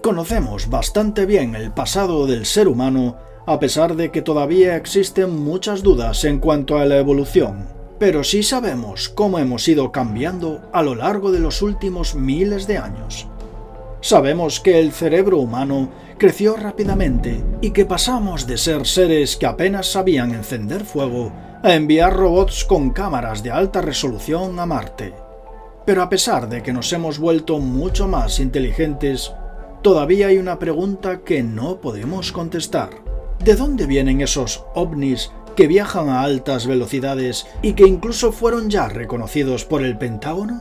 Conocemos bastante bien el pasado del ser humano, a pesar de que todavía existen muchas dudas en cuanto a la evolución. Pero sí sabemos cómo hemos ido cambiando a lo largo de los últimos miles de años. Sabemos que el cerebro humano creció rápidamente y que pasamos de ser seres que apenas sabían encender fuego a enviar robots con cámaras de alta resolución a Marte. Pero a pesar de que nos hemos vuelto mucho más inteligentes, todavía hay una pregunta que no podemos contestar. ¿De dónde vienen esos ovnis que viajan a altas velocidades y que incluso fueron ya reconocidos por el Pentágono?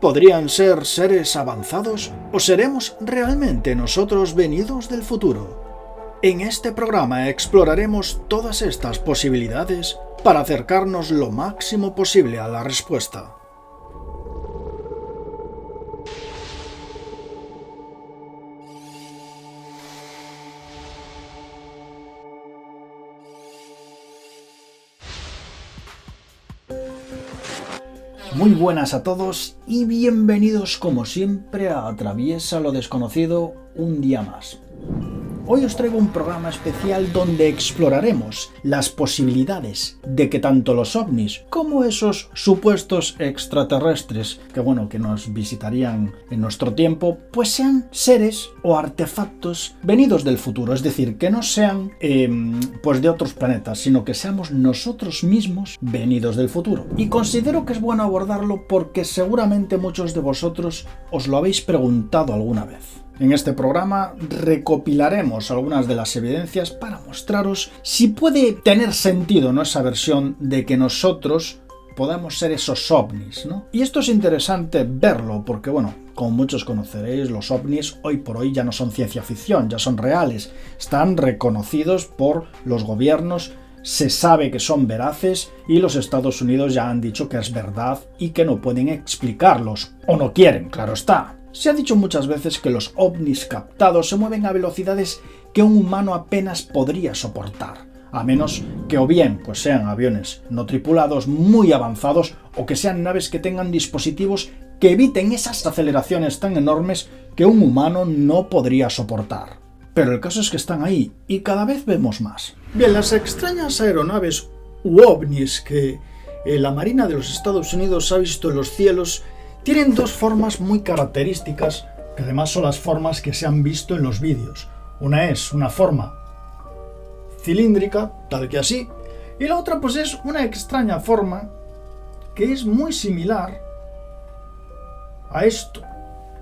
¿Podrían ser seres avanzados o seremos realmente nosotros venidos del futuro? En este programa exploraremos todas estas posibilidades para acercarnos lo máximo posible a la respuesta. Muy buenas a todos y bienvenidos como siempre a Atraviesa lo desconocido un día más. Hoy os traigo un programa especial donde exploraremos las posibilidades de que tanto los ovnis como esos supuestos extraterrestres que nos visitarían en nuestro tiempo, pues sean seres o artefactos venidos del futuro, es decir, que no sean de otros planetas, sino que seamos nosotros mismos venidos del futuro. Y considero que es bueno abordarlo porque seguramente muchos de vosotros os lo habéis preguntado alguna vez. En este programa recopilaremos algunas de las evidencias para mostraros si puede tener sentido, ¿no?, esa versión de que nosotros podamos ser esos ovnis, ¿no? Y esto es interesante verlo porque, como muchos conoceréis, los ovnis hoy por hoy ya no son ciencia ficción, ya son reales, están reconocidos por los gobiernos, se sabe que son veraces y los Estados Unidos ya han dicho que es verdad y que no pueden explicarlos, o no quieren, claro está. Se ha dicho muchas veces que los ovnis captados se mueven a velocidades que un humano apenas podría soportar, a menos que o bien sean aviones no tripulados muy avanzados o que sean naves que tengan dispositivos que eviten esas aceleraciones tan enormes que un humano no podría soportar. Pero el caso es que están ahí y cada vez vemos más. Bien, las extrañas aeronaves u ovnis que la Marina de los Estados Unidos ha visto en los cielos tienen dos formas muy características, que además son las formas que se han visto en los vídeos. Una es una forma cilíndrica, tal que así, y la otra es una extraña forma que es muy similar a esto.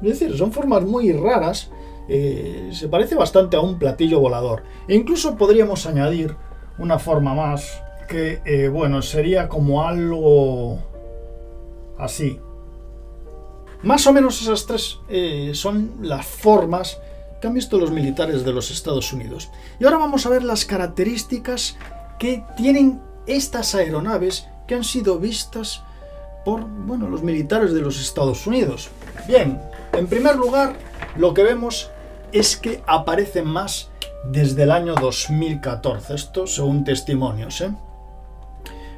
Es decir, son formas muy raras, se parece bastante a un platillo volador. E incluso podríamos añadir una forma más que, sería como algo así. Más o menos esas tres son las formas que han visto los militares de los Estados Unidos. Y ahora vamos a ver las características que tienen estas aeronaves que han sido vistas por los militares de los Estados Unidos. Bien, en primer lugar, lo que vemos es que aparecen más desde el año 2014. Esto según testimonios,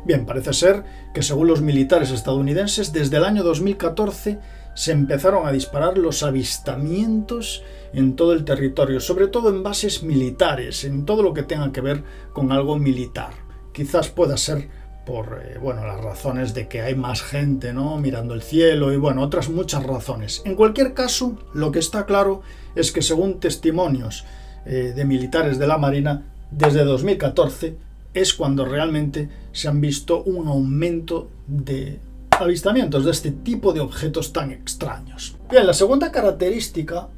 Bien, parece ser que según los militares estadounidenses, desde el año 2014 se empezaron a disparar los avistamientos en todo el territorio, sobre todo en bases militares, en todo lo que tenga que ver con algo militar. Quizás pueda ser por las razones de que hay más gente, ¿no?, mirando el cielo y otras muchas razones. En cualquier caso, lo que está claro es que según testimonios de militares de la Marina, desde 2014 es cuando realmente se han visto un aumento de avistamientos de este tipo de objetos tan extraños. Bien, la segunda característica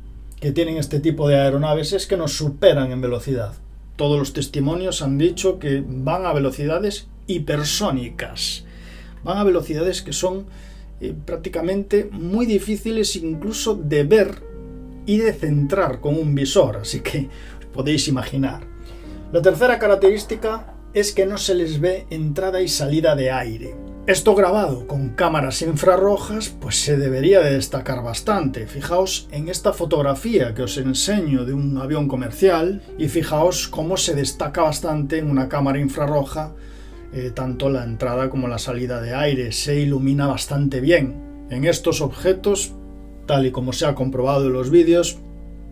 que tienen este tipo de aeronaves es que nos superan en velocidad. Todos los testimonios han dicho que van a velocidades hipersónicas. Van a velocidades que son prácticamente muy difíciles incluso de ver y de centrar con un visor, así que os podéis imaginar. La tercera característica es que no se les ve entrada y salida de aire. Esto grabado con cámaras infrarrojas se debería de destacar bastante. Fijaos en esta fotografía que os enseño de un avión comercial y fijaos cómo se destaca bastante en una cámara infrarroja tanto la entrada como la salida de aire. Se ilumina bastante bien. En estos objetos, tal y como se ha comprobado en los vídeos,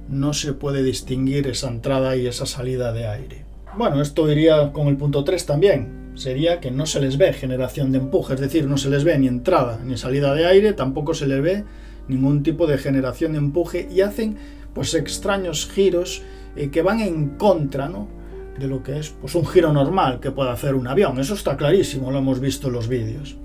no se puede distinguir esa entrada y esa salida de aire. Bueno, esto iría con el punto 3 también. Sería que no se les ve generación de empuje, es decir, no se les ve ni entrada ni salida de aire, tampoco se les ve ningún tipo de generación de empuje y hacen pues extraños giros que van en contra, ¿no?, de lo que es pues un giro normal que puede hacer un avión. Eso está clarísimo, lo hemos visto en los vídeos.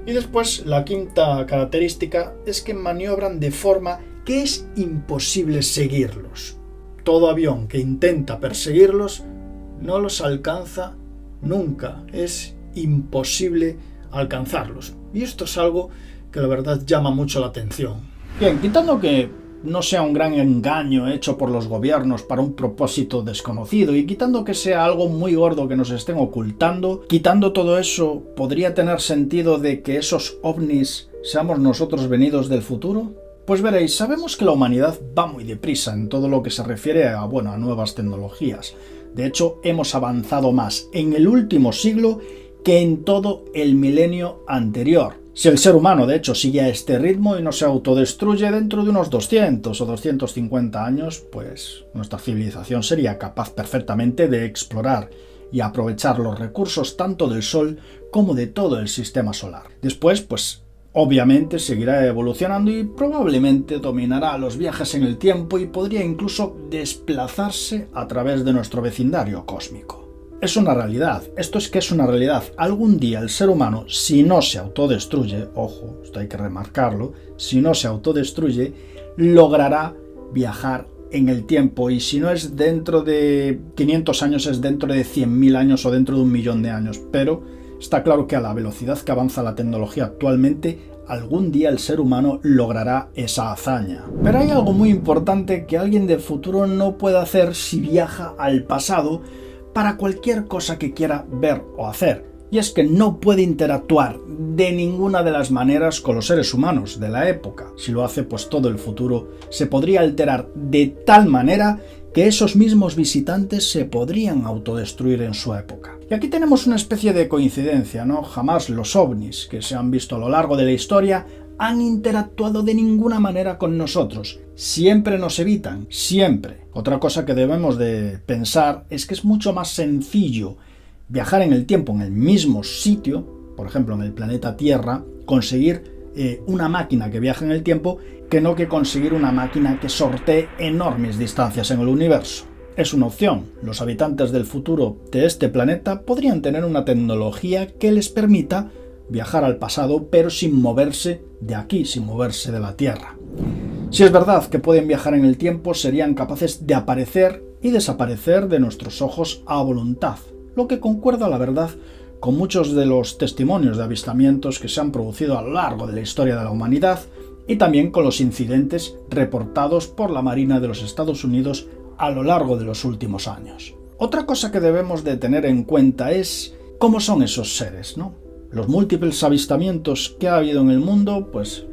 Y después la quinta característica es que maniobran de forma que es imposible seguirlos. Todo avión que intenta perseguirlos no los alcanza nunca, es imposible alcanzarlos. Y esto es algo que la verdad llama mucho la atención. Bien, quitando que no sea un gran engaño hecho por los gobiernos para un propósito desconocido y quitando que sea algo muy gordo que nos estén ocultando, quitando todo eso, ¿podría tener sentido de que esos ovnis seamos nosotros venidos del futuro? Pues veréis, sabemos que la humanidad va muy deprisa en todo lo que se refiere a nuevas tecnologías. De hecho, hemos avanzado más en el último siglo que en todo el milenio anterior. Si el ser humano, de hecho, sigue a este ritmo y no se autodestruye dentro de unos 200 o 250 años, pues nuestra civilización sería capaz perfectamente de explorar y aprovechar los recursos tanto del Sol como de todo el sistema solar. Después, pues obviamente seguirá evolucionando y probablemente dominará los viajes en el tiempo y podría incluso desplazarse a través de nuestro vecindario cósmico. Es una realidad, esto es que es una realidad. Algún día el ser humano, si no se autodestruye, ojo, esto hay que remarcarlo, si no se autodestruye, logrará viajar en el tiempo, y si no es dentro de 500 años, es dentro de 100.000 años o dentro de 1.000.000 de años, pero está claro que a la velocidad que avanza la tecnología actualmente, algún día el ser humano logrará esa hazaña. Pero hay algo muy importante que alguien del futuro no puede hacer si viaja al pasado para cualquier cosa que quiera ver o hacer, y es que no puede interactuar de ninguna de las maneras con los seres humanos de la época. Si lo hace, pues todo el futuro se podría alterar de tal manera que esos mismos visitantes se podrían autodestruir en su época. Y aquí tenemos una especie de coincidencia, ¿no? Jamás los ovnis que se han visto a lo largo de la historia han interactuado de ninguna manera con nosotros. Siempre nos evitan, siempre. Otra cosa que debemos de pensar es que es mucho más sencillo viajar en el tiempo en el mismo sitio, por ejemplo en el planeta Tierra, conseguir una máquina que viaje en el tiempo, que no que conseguir una máquina que sortee enormes distancias en el universo. Es una opción. Los habitantes del futuro de este planeta podrían tener una tecnología que les permita viajar al pasado, pero sin moverse de aquí, sin moverse de la Tierra. Si es verdad que pueden viajar en el tiempo, serían capaces de aparecer y desaparecer de nuestros ojos a voluntad, lo que concuerda, la verdad, con muchos de los testimonios de avistamientos que se han producido a lo largo de la historia de la humanidad y también con los incidentes reportados por la Marina de los Estados Unidos a lo largo de los últimos años. Otra cosa que debemos de tener en cuenta es cómo son esos seres, ¿no? Los múltiples avistamientos que ha habido en el mundo, pues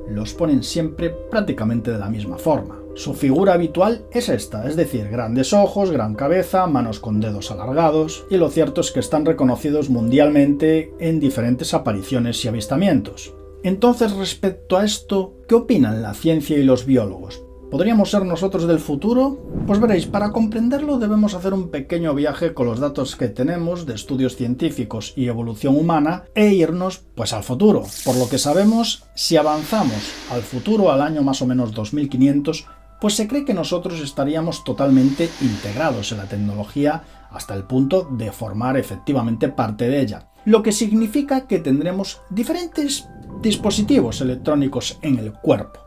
los ponen siempre prácticamente de la misma forma. Su figura habitual es esta, es decir, grandes ojos, gran cabeza, manos con dedos alargados, y lo cierto es que están reconocidos mundialmente en diferentes apariciones y avistamientos. Entonces, respecto a esto, ¿qué opinan la ciencia y los biólogos? ¿Podríamos ser nosotros del futuro? Pues veréis, para comprenderlo debemos hacer un pequeño viaje con los datos que tenemos de estudios científicos y evolución humana e irnos pues al futuro. Por lo que sabemos, si avanzamos al futuro, al año más o menos 2500, pues se cree que nosotros estaríamos totalmente integrados en la tecnología hasta el punto de formar efectivamente parte de ella. Lo que significa que tendremos diferentes dispositivos electrónicos en el cuerpo,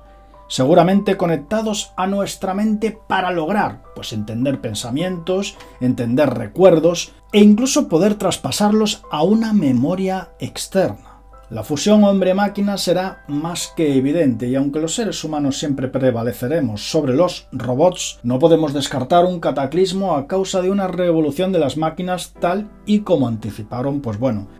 seguramente conectados a nuestra mente para lograr pues entender pensamientos, entender recuerdos e incluso poder traspasarlos a una memoria externa. La fusión hombre-máquina será más que evidente, y aunque los seres humanos siempre prevaleceremos sobre los robots, no podemos descartar un cataclismo a causa de una revolución de las máquinas tal y como anticiparon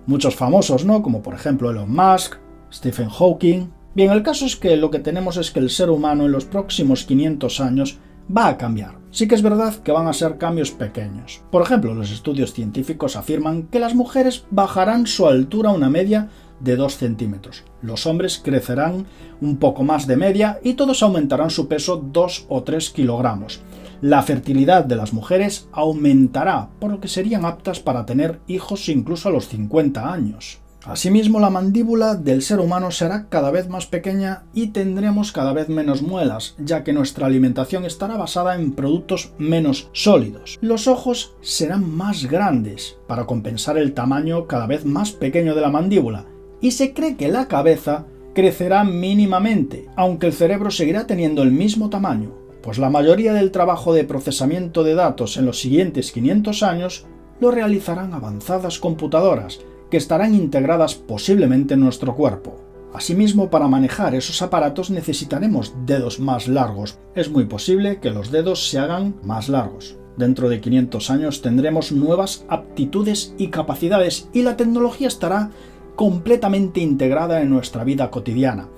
muchos famosos, ¿no? Como por ejemplo Elon Musk, Stephen Hawking. Bien, el caso es que lo que tenemos es que el ser humano en los próximos 500 años va a cambiar. Sí que es verdad que van a ser cambios pequeños. Por ejemplo, los estudios científicos afirman que las mujeres bajarán su altura a una media de 2 centímetros. Los hombres crecerán un poco más de media y todos aumentarán su peso 2 o 3 kilogramos. La fertilidad de las mujeres aumentará, por lo que serían aptas para tener hijos incluso a los 50 años. Asimismo, la mandíbula del ser humano será cada vez más pequeña y tendremos cada vez menos muelas, ya que nuestra alimentación estará basada en productos menos sólidos. Los ojos serán más grandes, para compensar el tamaño cada vez más pequeño de la mandíbula, y se cree que la cabeza crecerá mínimamente, aunque el cerebro seguirá teniendo el mismo tamaño, pues la mayoría del trabajo de procesamiento de datos en los siguientes 500 años lo realizarán avanzadas computadoras, que estarán integradas posiblemente en nuestro cuerpo. Asimismo, para manejar esos aparatos necesitaremos dedos más largos. Es muy posible que los dedos se hagan más largos. Dentro de 500 años tendremos nuevas aptitudes y capacidades y la tecnología estará completamente integrada en nuestra vida cotidiana.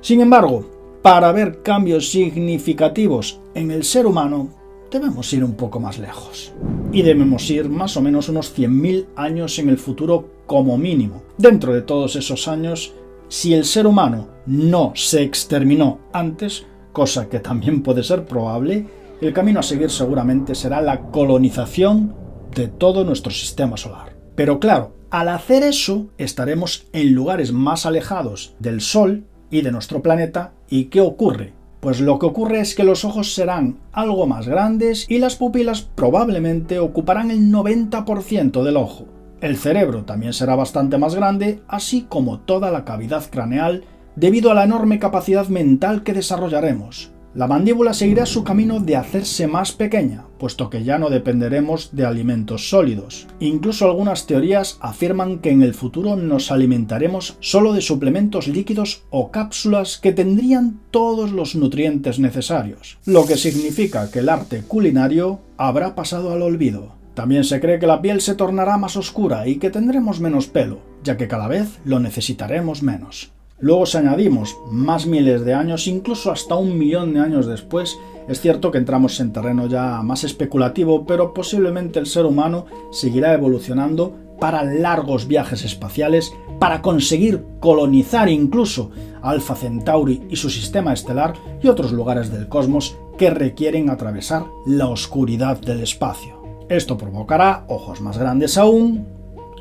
Sin embargo, para ver cambios significativos en el ser humano, debemos ir un poco más lejos. Y debemos ir más o menos unos 100.000 años en el futuro como mínimo. Dentro de todos esos años, si el ser humano no se exterminó antes, cosa que también puede ser probable, el camino a seguir seguramente será la colonización de todo nuestro sistema solar. Pero claro, al hacer eso, estaremos en lugares más alejados del Sol y de nuestro planeta. ¿Y qué ocurre? Pues lo que ocurre es que los ojos serán algo más grandes y las pupilas probablemente ocuparán el 90% del ojo. El cerebro también será bastante más grande, así como toda la cavidad craneal, debido a la enorme capacidad mental que desarrollaremos. La mandíbula seguirá su camino de hacerse más pequeña, puesto que ya no dependeremos de alimentos sólidos. Incluso algunas teorías afirman que en el futuro nos alimentaremos solo de suplementos líquidos o cápsulas que tendrían todos los nutrientes necesarios, lo que significa que el arte culinario habrá pasado al olvido. También se cree que la piel se tornará más oscura y que tendremos menos pelo, ya que cada vez lo necesitaremos menos. Luego, si añadimos más miles de años, incluso hasta 1.000.000 de años después, es cierto que entramos en terreno ya más especulativo, pero posiblemente el ser humano seguirá evolucionando para largos viajes espaciales, para conseguir colonizar incluso Alpha Centauri y su sistema estelar y otros lugares del cosmos que requieren atravesar la oscuridad del espacio. Esto provocará ojos más grandes aún,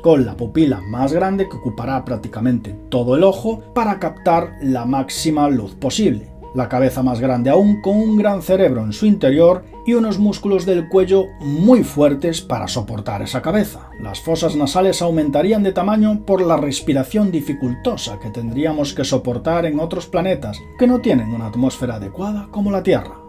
con la pupila más grande que ocupará prácticamente todo el ojo para captar la máxima luz posible, la cabeza más grande aún con un gran cerebro en su interior y unos músculos del cuello muy fuertes para soportar esa cabeza. Las fosas nasales aumentarían de tamaño por la respiración dificultosa que tendríamos que soportar en otros planetas que no tienen una atmósfera adecuada como la Tierra.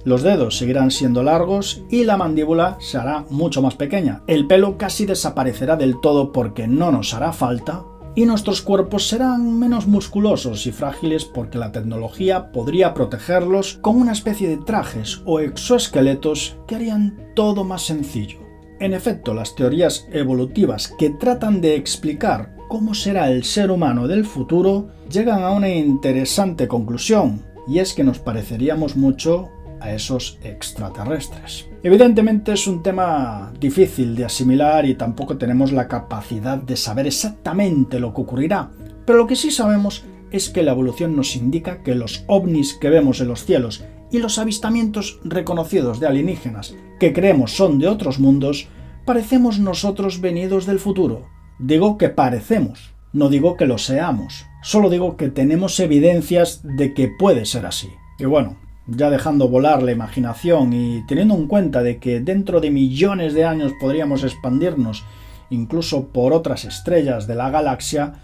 Los dedos seguirán siendo largos y la mandíbula se hará mucho más pequeña. El pelo casi desaparecerá del todo porque no nos hará falta y nuestros cuerpos serán menos musculosos y frágiles porque la tecnología podría protegerlos con una especie de trajes o exoesqueletos que harían todo más sencillo. En efecto, las teorías evolutivas que tratan de explicar cómo será el ser humano del futuro llegan a una interesante conclusión, y es que nos pareceríamos mucho a esos extraterrestres. Evidentemente es un tema difícil de asimilar y tampoco tenemos la capacidad de saber exactamente lo que ocurrirá, pero lo que sí sabemos es que la evolución nos indica que los ovnis que vemos en los cielos y los avistamientos reconocidos de alienígenas que creemos son de otros mundos, parecemos nosotros venidos del futuro. Digo que parecemos, no digo que lo seamos, solo digo que tenemos evidencias de que puede ser así. Y bueno, ya dejando volar la imaginación y teniendo en cuenta de que dentro de millones de años podríamos expandirnos incluso por otras estrellas de la galaxia,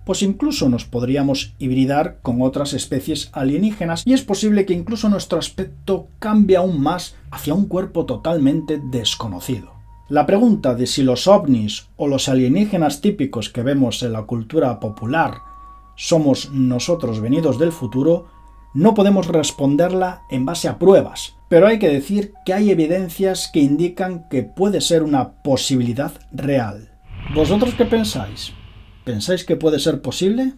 pues incluso nos podríamos hibridar con otras especies alienígenas y es posible que incluso nuestro aspecto cambie aún más hacia un cuerpo totalmente desconocido. La pregunta de si los ovnis o los alienígenas típicos que vemos en la cultura popular somos nosotros venidos del futuro, no podemos responderla en base a pruebas, pero hay que decir que hay evidencias que indican que puede ser una posibilidad real. ¿Vosotros qué pensáis? ¿Pensáis que puede ser posible?